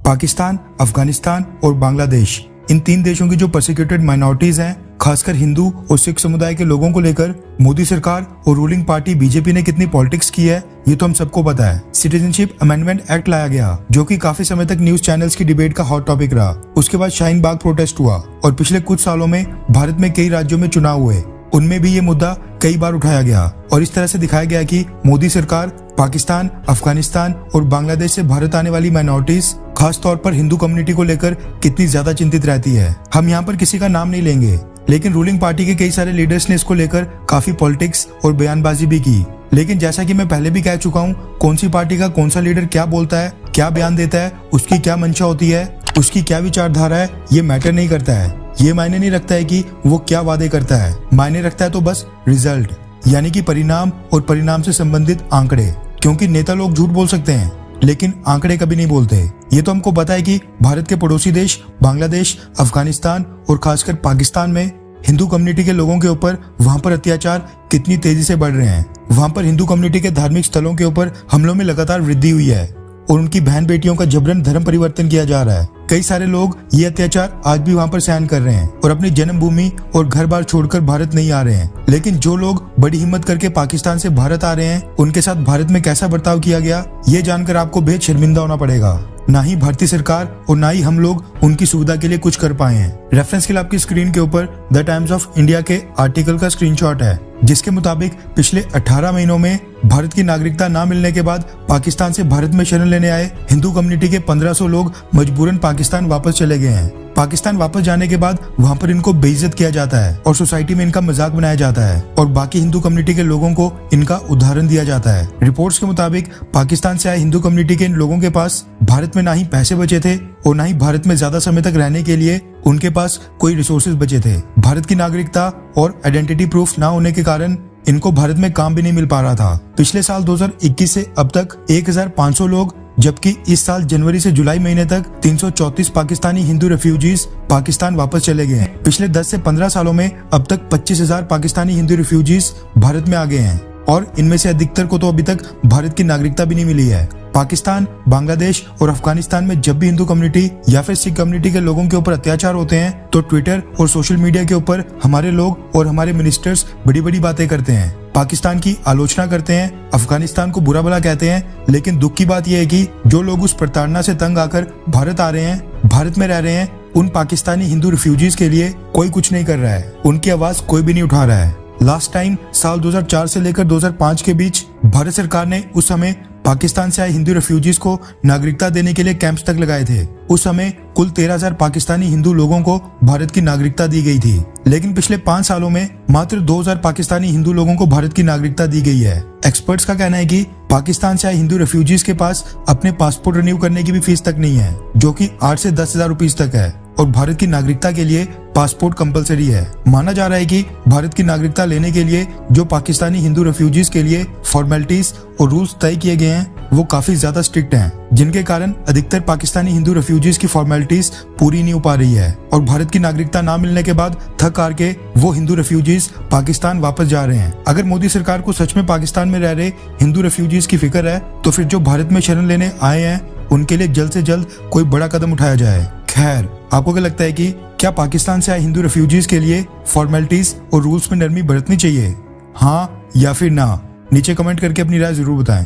पाकिस्तान, अफगानिस्तान और बांग्लादेश, इन 3 देशों की जो परसिक्यूटेड माइनॉरिटीज हैं, खासकर हिंदू और सिख समुदाय के लोगों को लेकर मोदी सरकार और रूलिंग पार्टी बीजेपी ने कितनी पॉलिटिक्स की है, ये तो हम सबको पता है। सिटीजनशिप अमेंडमेंट एक्ट लाया गया, जो कि काफी समय तक न्यूज चैनल्स की डिबेट का हॉट टॉपिक रहा। उसके बाद शाहीन बाग प्रोटेस्ट हुआ और पिछले कुछ सालों में भारत में कई राज्यों में चुनाव हुए, उनमें भी ये मुद्दा कई बार उठाया गया और इस तरह से दिखाया गया कि मोदी सरकार पाकिस्तान, अफगानिस्तान और बांग्लादेश से भारत आने वाली माइनॉरिटीज, खास तौर पर हिंदू कम्युनिटी को लेकर कितनी ज्यादा चिंतित रहती है। हम यहाँ पर किसी का नाम नहीं लेंगे, लेकिन रूलिंग पार्टी के कई सारे लीडर्स ने इसको लेकर काफी पॉलिटिक्स और बयानबाजी भी की। लेकिन जैसा कि मैं पहले भी कह चुका हूँ, कौन सी पार्टी का कौन सा लीडर क्या बोलता है, क्या बयान देता है, उसकी क्या मंशा होती है, उसकी क्या विचारधारा है, ये मैटर नहीं करता है। ये मायने नहीं रखता है कि वो क्या वादे करता है, मायने रखता है तो बस रिजल्ट, यानी कि परिणाम और परिणाम से संबंधित आंकड़े। क्योंकि नेता लोग झूठ बोल सकते हैं, लेकिन आंकड़े कभी नहीं बोलते। ये तो हमको पता है कि भारत के पड़ोसी देश बांग्लादेश, अफगानिस्तान और खासकर पाकिस्तान में हिंदू कम्युनिटी के लोगों के ऊपर वहां पर अत्याचार कितनी तेजी से बढ़ रहे हैं। वहां पर हिंदू कम्युनिटी के धार्मिक स्थलों के ऊपर हमलों में लगातार वृद्धि हुई है और उनकी बहन बेटियों का जबरन धर्म परिवर्तन किया जा रहा है। कई सारे लोग ये अत्याचार आज भी वहां पर सहन कर रहे हैं और अपनी जन्मभूमि और घर बार छोड़कर भारत नहीं आ रहे हैं। लेकिन जो लोग बड़ी हिम्मत करके पाकिस्तान से भारत आ रहे हैं, उनके साथ भारत में कैसा बर्ताव किया गया, ये जानकर आपको बेहद शर्मिंदा होना पड़ेगा। ना ही भारतीय सरकार और ना ही हम लोग उनकी सुविधा के लिए कुछ कर पाए हैं। रेफरेंस के लिए आपकी स्क्रीन के ऊपर द टाइम्स ऑफ इंडिया के आर्टिकल का स्क्रीनशॉट है, जिसके मुताबिक पिछले 18 महीनों में भारत की नागरिकता न मिलने के बाद पाकिस्तान से भारत में शरण लेने आए हिंदू कम्युनिटी के 1500 लोग मजबूरन पाकिस्तान वापस चले गए हैं। पाकिस्तान वापस जाने के बाद वहां पर इनको बेइज्जत किया जाता है और सोसाइटी में इनका मजाक बनाया जाता है और बाकी हिंदू कम्युनिटी के लोगों को इनका उदाहरण दिया जाता है। रिपोर्ट्स के मुताबिक पाकिस्तान से आए हिंदू कम्युनिटी के इन लोगों के पास भारत में ना ही पैसे बचे थे और ना ही भारत में ज्यादा समय तक रहने के लिए उनके पास कोई रिसोर्सेज बचे थे। भारत की नागरिकता और आइडेंटिटी प्रूफ ना होने के कारण इनको भारत में काम भी नहीं मिल पा रहा था। पिछले साल 2021 से अब तक 1500 लोग, जबकि इस साल जनवरी से जुलाई महीने तक 334 पाकिस्तानी हिंदू रेफ्यूजीज पाकिस्तान वापस चले गए हैं। पिछले 10 से 15 सालों में अब तक 25,000 पाकिस्तानी हिंदू रेफ्यूजीज भारत में आ गए हैं और इनमें से अधिकतर को तो अभी तक भारत की नागरिकता भी नहीं मिली है। पाकिस्तान, बांग्लादेश और अफगानिस्तान में जब भी हिंदू कम्युनिटी या फिर सिख कम्युनिटी के लोगों के ऊपर अत्याचार होते हैं, तो ट्विटर और सोशल मीडिया के ऊपर हमारे लोग और हमारे मिनिस्टर्स बड़ी बड़ी बातें करते हैं, पाकिस्तान की आलोचना करते हैं, अफगानिस्तान को बुरा भला कहते हैं। लेकिन दुख की बात यह है कि जो लोग उस प्रताड़ना से तंग आकर भारत आ रहे हैं, भारत में रह रहे हैं, उन पाकिस्तानी हिंदू रिफ्यूजीज के लिए कोई कुछ नहीं कर रहा है, उनकी आवाज कोई भी नहीं उठा रहा है। लास्ट टाइम साल 2004 से लेकर 2005 के बीच भारत सरकार ने उस समय पाकिस्तान से आए हिंदू रेफ्यूजीज को नागरिकता देने के लिए कैंप्स तक लगाए थे। उस समय कुल 13,000 पाकिस्तानी हिंदू लोगों को भारत की नागरिकता दी गई थी। लेकिन पिछले 5 सालों में मात्र 2,000 पाकिस्तानी हिंदू लोगों को भारत की नागरिकता दी गई है। एक्सपर्ट्स का कहना है कि पाकिस्तान से आए हिंदू रेफ्यूजीज के पास अपने पासपोर्ट रिन्यू करने की भी फीस तक नहीं है, जो कि 8 से 10,000 रुपीज तक है और भारत की नागरिकता के लिए पासपोर्ट कंपलसरी है। माना जा रहा है कि भारत की नागरिकता लेने के लिए जो पाकिस्तानी हिंदू रेफ्यूजीज के लिए फॉर्मेलिटीज और रूल्स तय किए गए हैं, वो काफी ज्यादा स्ट्रिक्ट हैं, जिनके कारण अधिकतर पाकिस्तानी हिंदू रेफ्यूजीज की फॉर्मेलिटीज पूरी नहीं हो पा रही है और भारत की नागरिकता ना मिलने के बाद थक हार के वो हिंदू रेफ्यूजीज पाकिस्तान वापस जा रहे हैं। अगर मोदी सरकार को सच में पाकिस्तान में रह रहे हिंदू रेफ्यूजीज की फिक्र है, तो फिर जो भारत में शरण लेने आए हैं, उनके लिए जल्द से जल्द कोई बड़ा कदम उठाया जाए। खैर, आपको क्या लगता है कि क्या पाकिस्तान से आए हिंदू रेफ्यूजीज के लिए फॉर्मेलिटीज और रूल्स में नरमी बरतनी चाहिए? हाँ या फिर ना? नीचे कमेंट करके अपनी राय जरूर बताएं।